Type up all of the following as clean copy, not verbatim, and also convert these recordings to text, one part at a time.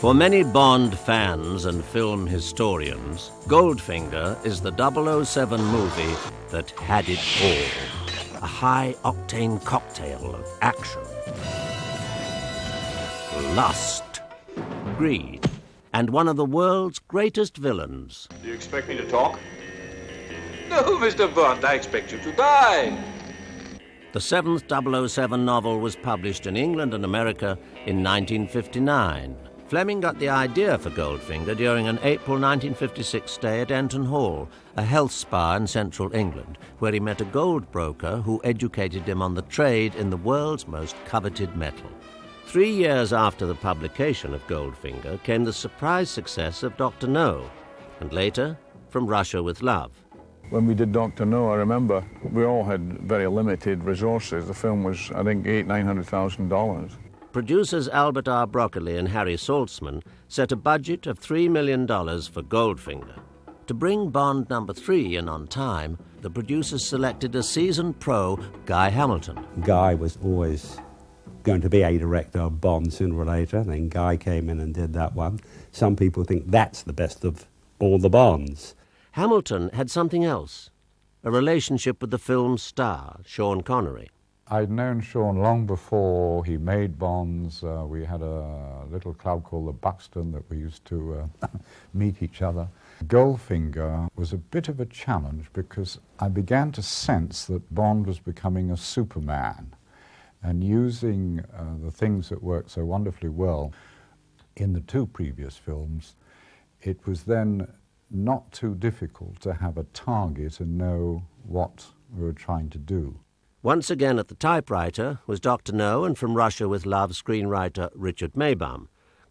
For many Bond fans and film historians, Goldfinger is the 007 movie that had it all. A high-octane cocktail of action, lust, greed, and one of the world's greatest villains. Do you expect me to talk? No, Mr. Bond, I expect you to die. The seventh 007 novel was published in England and America in 1959. Fleming got the idea for Goldfinger during an April 1956 stay at Enton Hall, a health spa in central England, where he met a gold broker who educated him on the trade in the world's most coveted metal. 3 years after the publication of Goldfinger came the surprise success of Dr. No, and later, From Russia with Love. When we did Dr. No, I remember we all had very limited resources. The film was, I think, $900,000. Producers Albert R. Broccoli and Harry Saltzman set a budget of $3 million for Goldfinger. To bring Bond number 3 in on time, the producers selected a seasoned pro, Guy Hamilton. Guy was always going to be a director of Bond sooner or later. Then Guy came in and did that one. Some people think that's the best of all the Bonds. Hamilton had something else, a relationship with the film's star, Sean Connery. I'd known Sean long before he made Bonds. We had a little club called the Buxton that we used to meet each other. Goldfinger was a bit of a challenge because I began to sense that Bond was becoming a Superman and using the things that worked so wonderfully well in the 2 previous films. It was then not too difficult to have a target and know what we were trying to do. Once again at the typewriter was Dr. No and From Russia with Love screenwriter Richard Maybaum,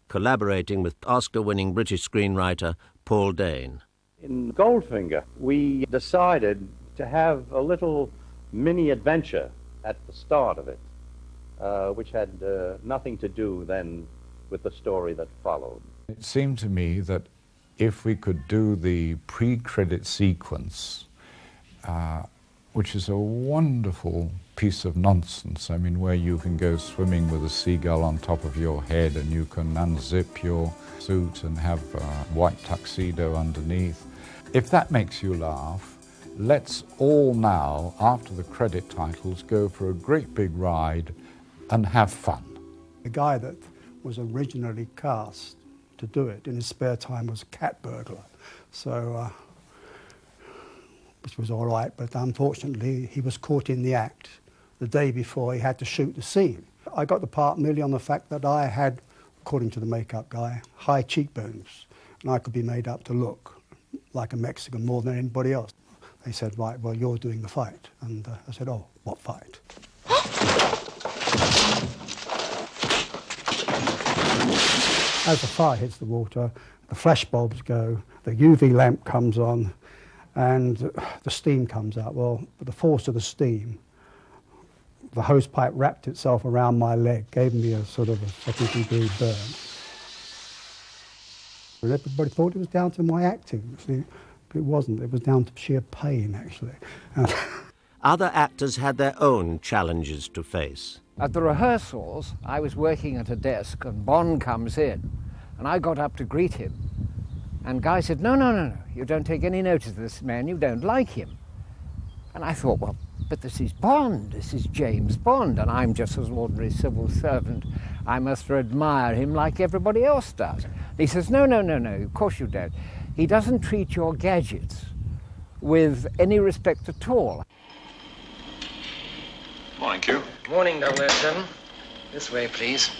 collaborating with Oscar-winning British screenwriter Paul Dane. In Goldfinger, we decided to have a little mini-adventure at the start of it, which had nothing to do then with the story that followed. It seemed to me that if we could do the pre-credit sequence, which is a wonderful piece of nonsense, I mean, where you can go swimming with a seagull on top of your head and you can unzip your suit and have a white tuxedo underneath. If that makes you laugh, let's all now, after the credit titles, go for a great big ride and have fun. The guy that was originally cast to do it in his spare time was a cat burglar, so which was all right, but unfortunately he was caught in the act the day before he had to shoot the scene. I got the part merely on the fact that I had, according to the makeup guy, high cheekbones, and I could be made up to look like a Mexican more than anybody else. They said, right, well, you're doing the fight. And I said, oh, what fight? As the fire hits the water, the flash bulbs go, the UV lamp comes on, and the steam comes out. Well, with the force of the steam, the hose pipe wrapped itself around my leg, gave me a sort of a second-degree burn. And everybody thought it was down to my acting. See, but it wasn't. It was down to sheer pain, actually. Other actors had their own challenges to face. At the rehearsals, I was working at a desk, and Bond comes in, and I got up to greet him. And Guy said, no, you don't take any notice of this man, you don't like him. And I thought, well, but this is Bond, this is James Bond, and I'm just an ordinary civil servant. I must admire him like everybody else does. And he says, no, of course you don't. He doesn't treat your gadgets with any respect at all. Morning, Q. Morning, 007. This way, please.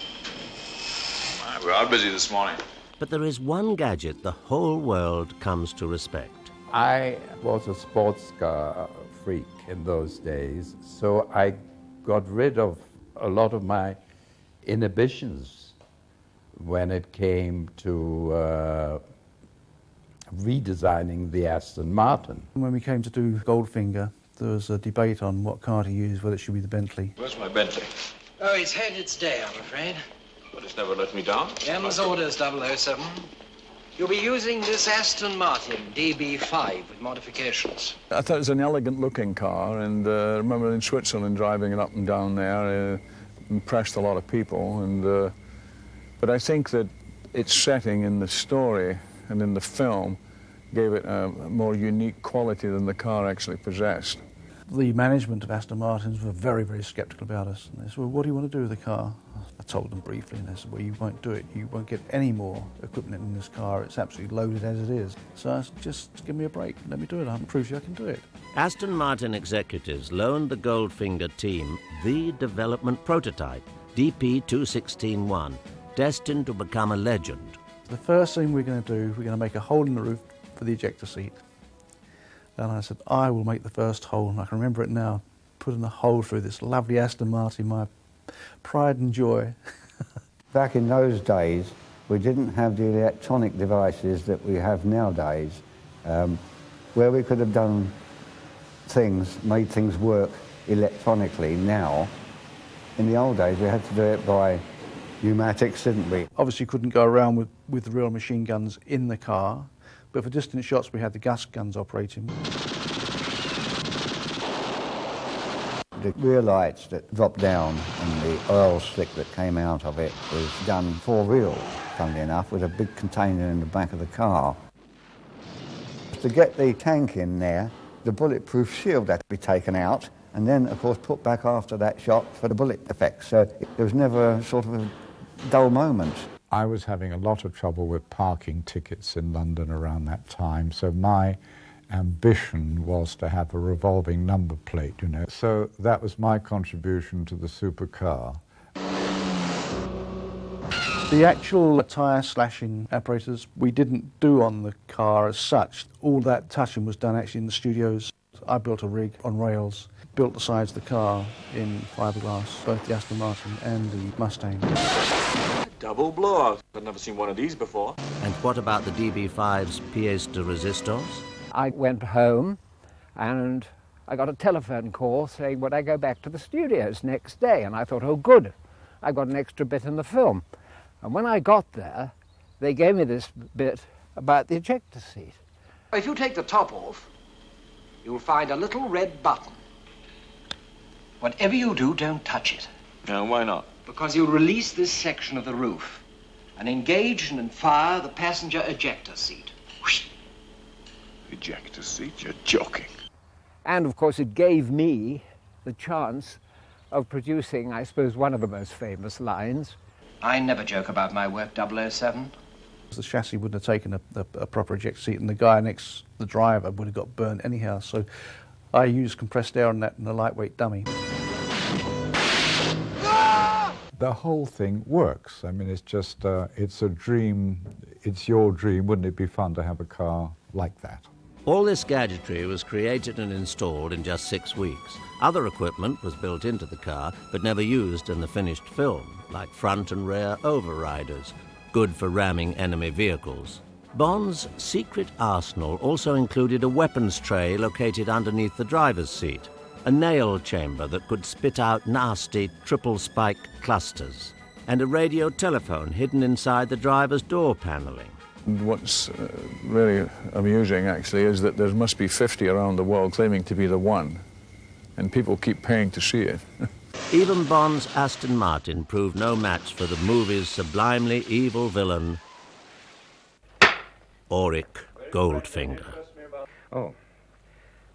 We're out busy this morning. But there is one gadget the whole world comes to respect. I was a sports car freak in those days, so I got rid of a lot of my inhibitions when it came to redesigning the Aston Martin. When we came to do Goldfinger, there was a debate on what car to use, whether it should be the Bentley. Where's my Bentley? Oh, it's had its day, I'm afraid. But it's never let me down. M's orders, 007. You'll be using this Aston Martin DB5 with modifications. I thought it was an elegant-looking car, and I remember in Switzerland driving it up and down there, impressed a lot of people. And but I think that Its setting in the story and in the film gave it a more unique quality than the car actually possessed. The management of Aston Martins were very, very sceptical about us. And they said, well, what do you want to do with the car? I told them briefly, and they said, well, you won't do it. You won't get any more equipment in this car. It's absolutely loaded as it is. So I said, just give me a break. Let me do it. I can prove to you I can do it. Aston Martin executives loaned the Goldfinger team the development prototype, DP216-1, destined to become a legend. The first thing we're going to do, we're going to make a hole in the roof for the ejector seat. And I said, I will make the first hole, and I can remember it now, putting a hole through this lovely Aston Martin, my pride and joy. Back in those days, we didn't have the electronic devices that we have nowadays, where we could have done things, made things work electronically now. In the old days, we had to do it by pneumatics, didn't we? Obviously, couldn't go around with the real machine guns in the car, but for distant shots, we had the gas guns operating. The rear lights that dropped down and the oil slick that came out of it was done for real, funnily enough, with a big container in the back of the car. To get the tank in there, the bulletproof shield had to be taken out and then, of course, put back after that shot for the bullet effect. So there was never sort of a dull moment. I was having a lot of trouble with parking tickets in London around that time, so my ambition was to have a revolving number plate, you know. So that was my contribution to the supercar. The actual tyre slashing apparatus we didn't do on the car as such. All that touching was done actually in the studios. I built a rig on rails, built the sides of the car in fiberglass, both the Aston Martin and the Mustang. Double blowout. I've never seen one of these before. And what about the DB5's pièce de résistance? I went home and I got a telephone call saying, would I go back to the studios next day? And I thought, oh, good, I got an extra bit in the film. And when I got there, they gave me this bit about the ejector seat. If you take the top off, you'll find a little red button. Whatever you do, don't touch it. No, why not? Because you'll release this section of the roof and engage and fire the passenger ejector seat. Whoosh. Ejector seat? You're joking. And, of course, it gave me the chance of producing, I suppose, one of the most famous lines. I never joke about my work, 007. The chassis wouldn't have taken a proper ejector seat, and the guy next, the driver, would have got burnt anyhow. So I used compressed air on that in a lightweight dummy. The whole thing works. I mean, it's just, it's a dream. It's your dream. Wouldn't it be fun to have a car like that? All this gadgetry was created and installed in just 6 weeks. Other equipment was built into the car, but never used in the finished film, like front and rear overriders, good for ramming enemy vehicles. Bond's secret arsenal also included a weapons tray located underneath the driver's seat, a nail chamber that could spit out nasty triple-spike clusters, and a radio telephone hidden inside the driver's door paneling. What's really amusing, actually, is that there must be 50 around the world claiming to be the one, and people keep paying to see it. Even Bond's Aston Martin proved no match for the movie's sublimely evil villain, Auric Goldfinger. Oh.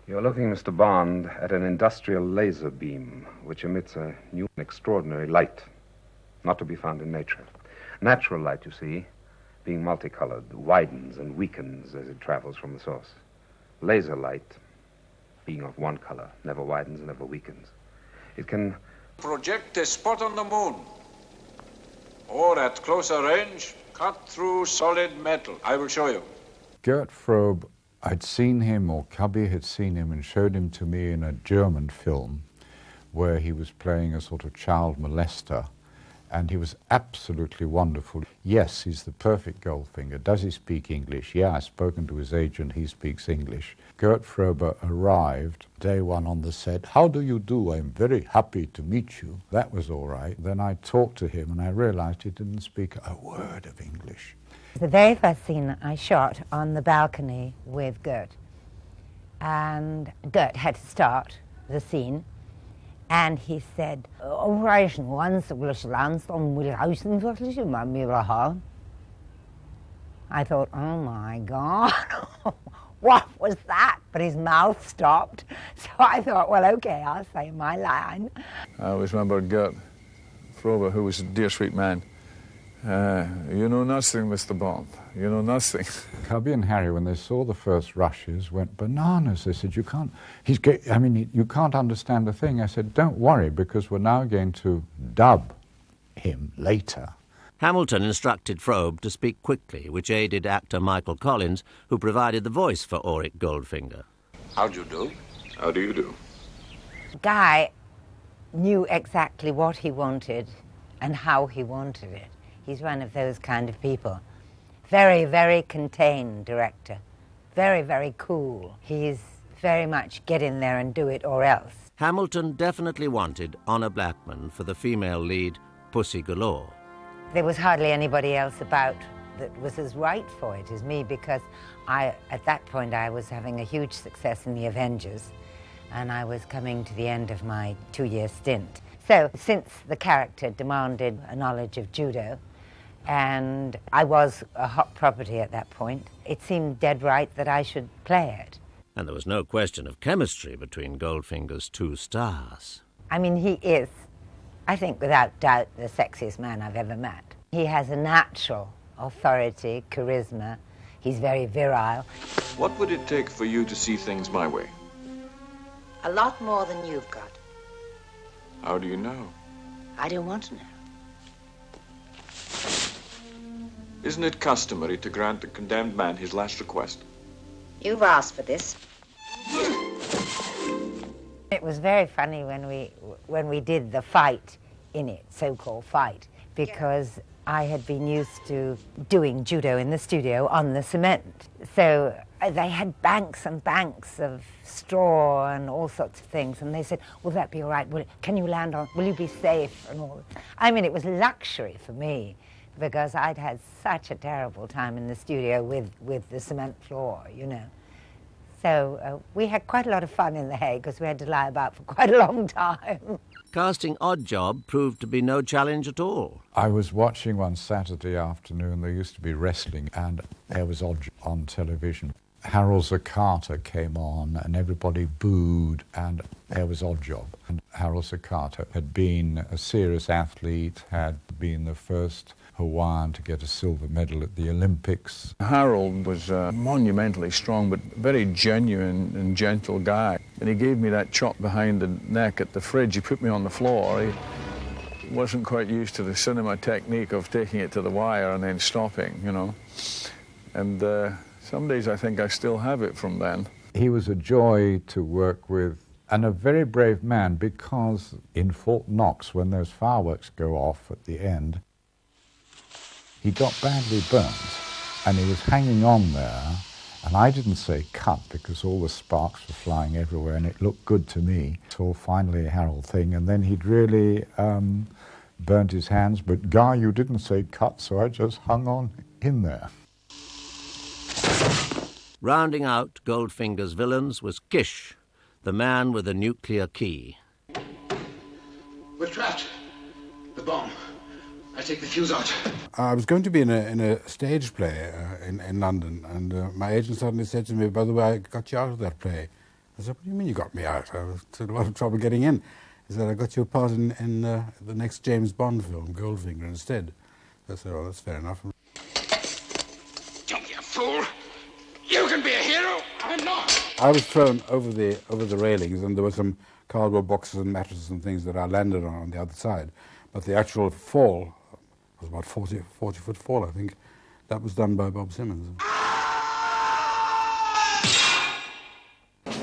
You're looking, Mr. Bond, at an industrial laser beam which emits a new and extraordinary light, not to be found in nature. Natural light, you see, being multicolored, widens and weakens as it travels from the source. Laser light, being of one color, never widens and never weakens. It can project a spot on the moon, or at closer range, cut through solid metal. I will show you. Gert Frobe, I'd seen him, or Cubby had seen him and showed him to me in a German film where he was playing a sort of child molester, and he was absolutely wonderful. Yes, he's the perfect Goldfinger. Does he speak English? Yeah, I've spoken to his agent, he speaks English. Gert Frobe arrived day one on the set. How do you do? I'm very happy to meet you. That was all right. Then I talked to him and I realized he didn't speak a word of English. The very first scene I shot on the balcony with Gert. And Gert had to start the scene. And he said, Operation 1, I thought, oh my God, what was that? But his mouth stopped. So I thought, well, okay, I'll say my line. I always remember Gert Frobe, who was a dear sweet man. You know nothing, Mr. Bond. You know nothing. Cubby and Harry, when they saw the first rushes, went bananas. They said, you can't, you can't understand a thing. I said, don't worry, because we're now going to dub him later. Hamilton instructed Frobe to speak quickly, which aided actor Michael Collins, who provided the voice for Auric Goldfinger. How do you do? How do you do? Guy knew exactly what he wanted and how he wanted it. He's one of those kind of people. Very, very contained director. Very, very cool. He's very much get in there and do it or else. Hamilton definitely wanted Honor Blackman for the female lead, Pussy Galore. There was hardly anybody else about that was as right for it as me, because at that point I was having a huge success in the Avengers, and I was coming to the end of my 2-year stint. So since the character demanded a knowledge of judo, and I was a hot property at that point, it seemed dead right that I should play it. And there was no question of chemistry between Goldfinger's two stars. I mean, he is, I think without doubt, the sexiest man I've ever met. He has a natural authority, charisma. He's very virile. What would it take for you to see things my way? A lot more than you've got. How do you know? I don't want to know. Isn't it customary to grant the condemned man his last request? You've asked for this. It was very funny when we did the fight in it, so-called fight, because I had been used to doing judo in the studio on the cement. So they had banks and banks of straw and all sorts of things, and they said, will that be all right? Can you land on, will you be safe? And all. I mean, it was luxury for me, because I'd had such a terrible time in the studio with the cement floor, you know. So we had quite a lot of fun in The Hague, because we had to lie about for quite a long time. Casting Oddjob proved to be no challenge at all. I was watching one Saturday afternoon, there used to be wrestling, and there was Oddjob on television. Harold Zakata came on, and everybody booed, and there was Oddjob. And Harold Zakata had been a serious athlete, had been the first Hawaiian to get a silver medal at the Olympics. Harold was a monumentally strong but very genuine and gentle guy. And he gave me that chop behind the neck at the fridge. He put me on the floor. He wasn't quite used to the cinema technique of taking it to the wire and then stopping, you know. And some days I think I still have it from then. He was a joy to work with, and a very brave man, because in Fort Knox, when those fireworks go off at the end, he got badly burnt, and he was hanging on there, and I didn't say cut because all the sparks were flying everywhere, and it looked good to me. So finally, Harold thing, and then he'd really burnt his hands, but Guy, you didn't say cut, so I just hung on in there. Rounding out Goldfinger's villains was Kish, the man with a nuclear key. We're trapped. The bomb. I take the fuse out. I was going to be in a stage play in London, and my agent suddenly said to me, by the way, I got you out of that play. I said, what do you mean you got me out? I was in a lot of trouble getting in. He said, I got you a part in the next James Bond film, Goldfinger, instead. I said, oh, that's fair enough. Don't be a fool. You can be a hero. I'm not. I was thrown over the railings, and there were some cardboard boxes and mattresses and things that I landed on the other side. But the actual fall was about 40-foot fall, I think. That was done by Bob Simmons.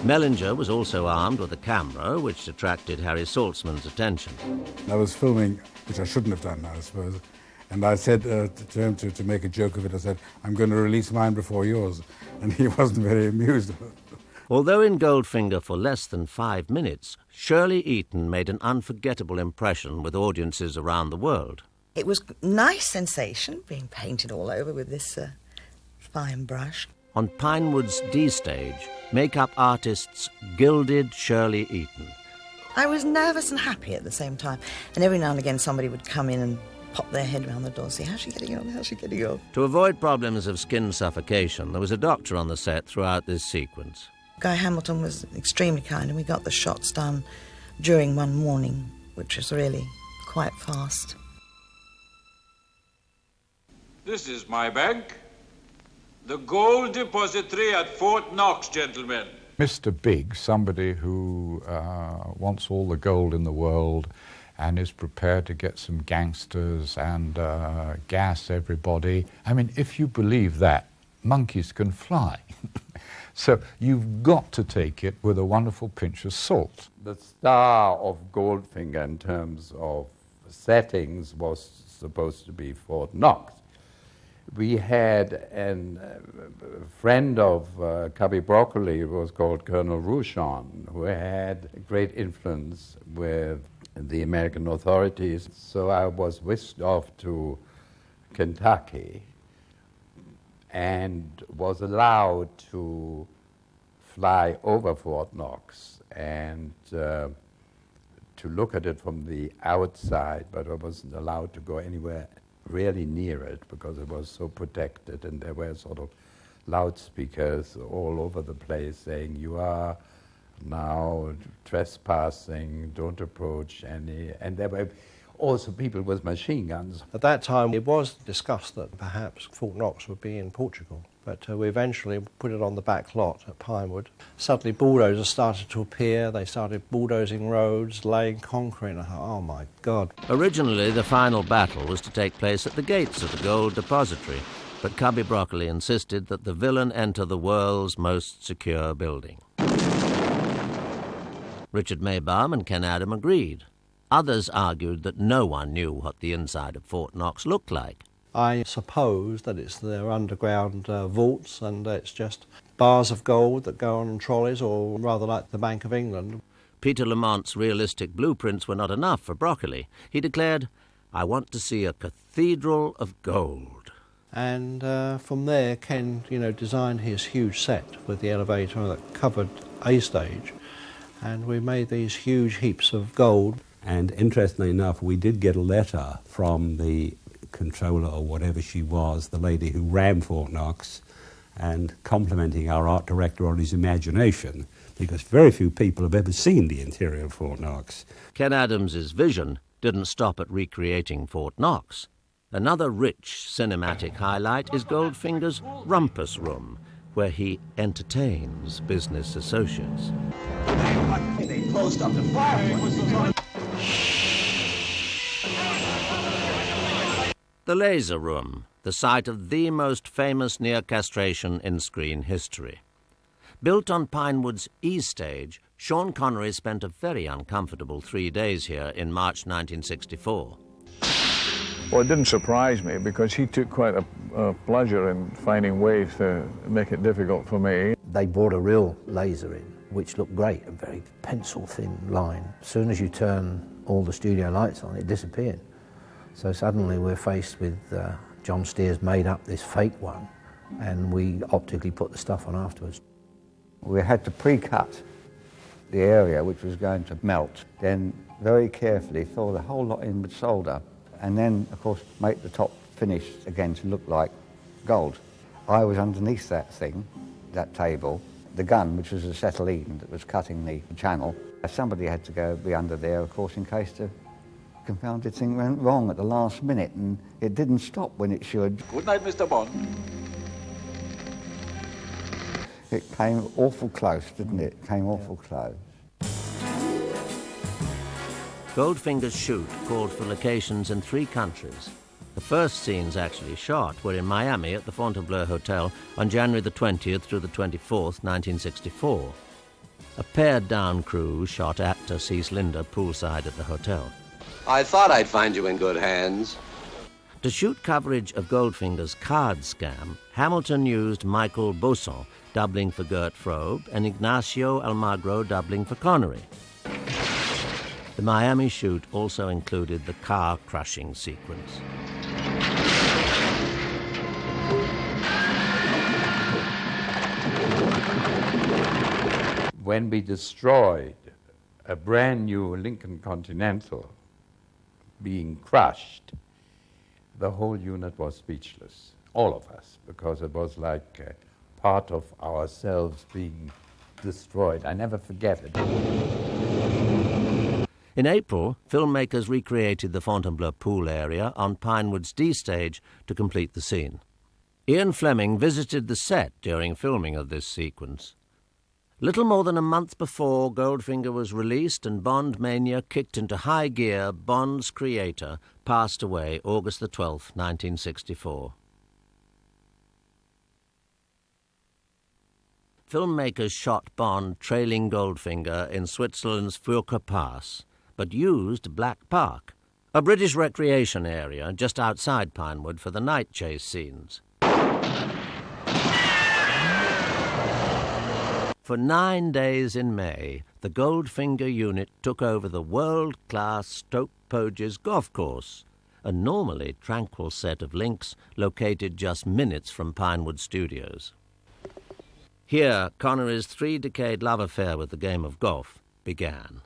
Mellinger was also armed with a camera, which attracted Harry Saltzman's attention. I was filming, which I shouldn't have done, I suppose. And I said to him, to make a joke of it, I said, I'm going to release mine before yours. And he wasn't very amused. Although in Goldfinger for less than 5 minutes, Shirley Eaton made an unforgettable impression with audiences around the world. It was a nice sensation, being painted all over with this fine brush. On Pinewood's D stage, makeup artists gilded Shirley Eaton. I was nervous and happy at the same time. And every now and again somebody would come in and pop their head around the door and say, how's she getting on, how's she getting on? To avoid problems of skin suffocation, there was a doctor on the set throughout this sequence. Guy Hamilton was extremely kind, and we got the shots done during one morning, which was really quite fast. This is my bank. The gold depository at Fort Knox, gentlemen. Mr. Big, somebody who wants all the gold in the world and is prepared to get some gangsters and gas everybody. I mean, if you believe that, monkeys can fly. So you've got to take it with a wonderful pinch of salt. The star of Goldfinger in terms of settings was supposed to be Fort Knox. We had a friend of Cubby Broccoli, who was called Colonel Rouchon, who had a great influence with the American authorities. So I was whisked off to Kentucky and was allowed to fly over Fort Knox and to look at it from the outside, but I wasn't allowed to go anywhere really near it because it was so protected, and there were sort of loudspeakers all over the place saying, you are now trespassing, don't approach any, and there were also people with machine guns. At that time it was discussed that perhaps Fort Knox would be in Portugal, but we eventually put it on the back lot at Pinewood. Suddenly bulldozers started to appear, they started bulldozing roads, laying concrete, and I thought, oh my God. Originally, the final battle was to take place at the gates of the gold depository, but Cubby Broccoli insisted that the villain enter the world's most secure building. Richard Maybaum and Ken Adam agreed. Others argued that no one knew what the inside of Fort Knox looked like. I suppose that it's their underground vaults, and it's just bars of gold that go on trolleys, or rather like the Bank of England. Peter Lamont's realistic blueprints were not enough for Broccoli. He declared, I want to see a cathedral of gold. And from there, Ken, designed his huge set with the elevator that covered a stage, and we made these huge heaps of gold. And interestingly enough, we did get a letter from the controller or whatever she was, the lady who ran Fort Knox, and complimenting our art director on his imagination, because very few people have ever seen the interior of Fort Knox. Ken Adams's vision didn't stop at recreating Fort Knox. Another rich cinematic highlight is Goldfinger's rumpus room, where he entertains business associates. They closed up the fireplace. The Laser Room, the site of the most famous near-castration in screen history. Built on Pinewood's E stage, Sean Connery spent a very uncomfortable 3 days here in March 1964. Well, it didn't surprise me because he took quite a pleasure in finding ways to make it difficult for me. They brought a real laser in, which looked great, a very pencil-thin line. As soon as you turn all the studio lights on, it disappeared. So suddenly we're faced with John Steers made up this fake one, and we optically put the stuff on afterwards. We had to pre-cut the area which was going to melt, then very carefully fill the whole lot in with solder, and then, of course, make the top finish again to look like gold. I was underneath that thing, that table, the gun, which was a acetylene that was cutting the channel. Somebody had to go be under there, of course, in case the confounded thing went wrong at the last minute, and it didn't stop when it should. Good night, Mr. Bond. It came awful close, didn't it? It came awful close. Goldfinger's shoot called for locations in 3 countries. The first scenes actually shot were in Miami at the Fontainebleau Hotel on January the 20th through the 24th, 1964. A pared-down crew shot actor Cease Linder poolside at the hotel. I thought I'd find you in good hands. To shoot coverage of Goldfinger's card scam, Hamilton used Michael Bosson doubling for Gert Frobe and Ignacio Almagro doubling for Connery. The Miami shoot also included the car-crushing sequence. When we destroyed a brand new Lincoln Continental being crushed, the whole unit was speechless, all of us, because it was like part of ourselves being destroyed. I never forget it. In April, filmmakers recreated the Fontainebleau pool area on Pinewood's D stage to complete the scene. Ian Fleming visited the set during filming of this sequence. Little more than a month before Goldfinger was released and Bond mania kicked into high gear, Bond's creator passed away August the 12th, 1964. Filmmakers shot Bond trailing Goldfinger in Switzerland's Furka Pass, but used Black Park, a British recreation area just outside Pinewood, for the night chase scenes. For 9 days in May, the Goldfinger unit took over the world-class Stoke Poges golf course, a normally tranquil set of links located just minutes from Pinewood Studios. Here, Connery's three-decade love affair with the game of golf began.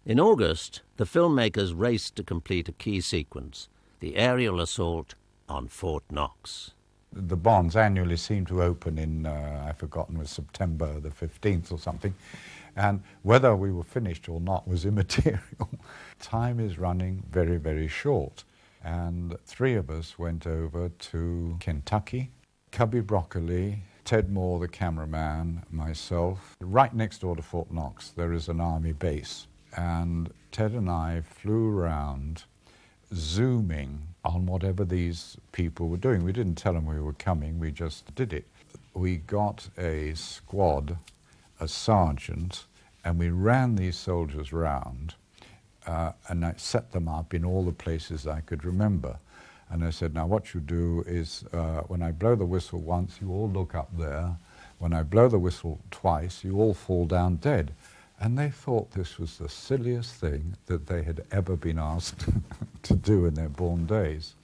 In August, the filmmakers raced to complete a key sequence, the aerial assault on Fort Knox. The Bonds annually seem to open in, I've forgotten, it was September the 15th or something, and whether we were finished or not was immaterial. Time is running very, very short, and 3 of us went over to Kentucky. Cubby Broccoli, Ted Moore, the cameraman, myself. Right next door to Fort Knox, there is an army base. And Ted and I flew around, zooming on whatever these people were doing. We didn't tell them we were coming, we just did it. We got a squad, a sergeant, and we ran these soldiers round, and I set them up in all the places I could remember. And I said, now what you do is, when I blow the whistle once, you all look up there. When I blow the whistle twice, you all fall down dead. And they thought this was the silliest thing that they had ever been asked to do in their born days.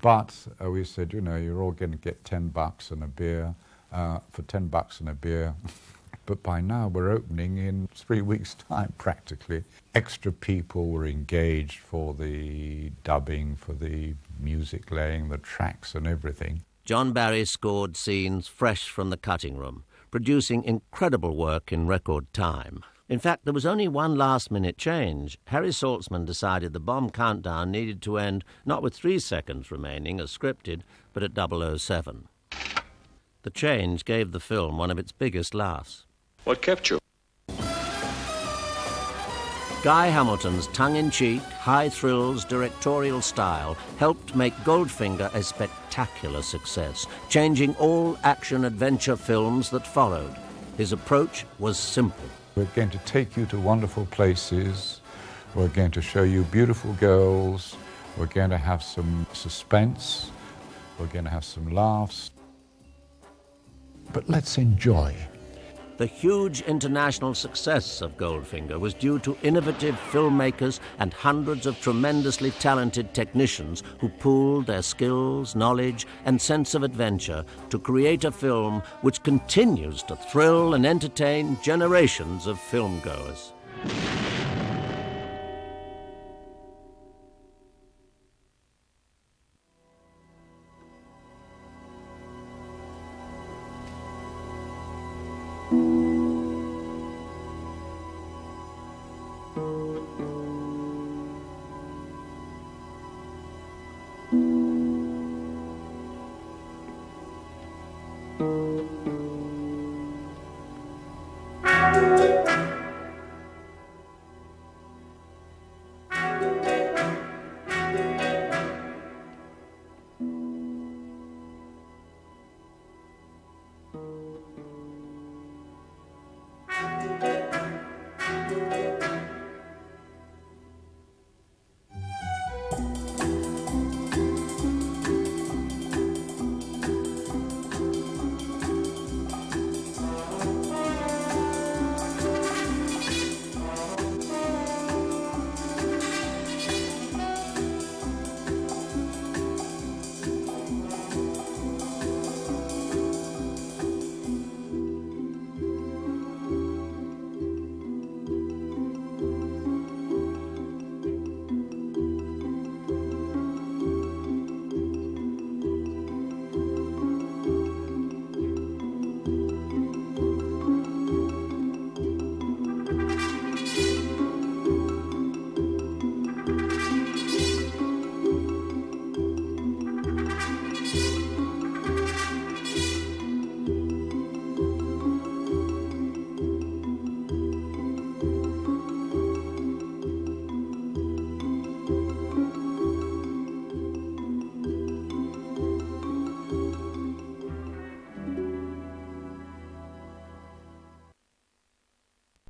But we said, you know, you're all going to get $10 and a beer, for $10 and a beer. But by now we're opening in 3 weeks' time, practically. Extra people were engaged for the dubbing, for the music laying, the tracks and everything. John Barry scored scenes fresh from the cutting room, producing incredible work in record time. In fact, there was only one last-minute change. Harry Saltzman decided the bomb countdown needed to end not with 3 seconds remaining as scripted, but at 007. The change gave the film one of its biggest laughs. What kept you? Guy Hamilton's tongue-in-cheek, high-thrills directorial style helped make Goldfinger a spectacular success, changing all action-adventure films that followed. His approach was simple. We're going to take you to wonderful places. We're going to show you beautiful girls. We're going to have some suspense. We're going to have some laughs. But let's enjoy. The huge international success of Goldfinger was due to innovative filmmakers and hundreds of tremendously talented technicians who pooled their skills, knowledge, and sense of adventure to create a film which continues to thrill and entertain generations of filmgoers. Thank you.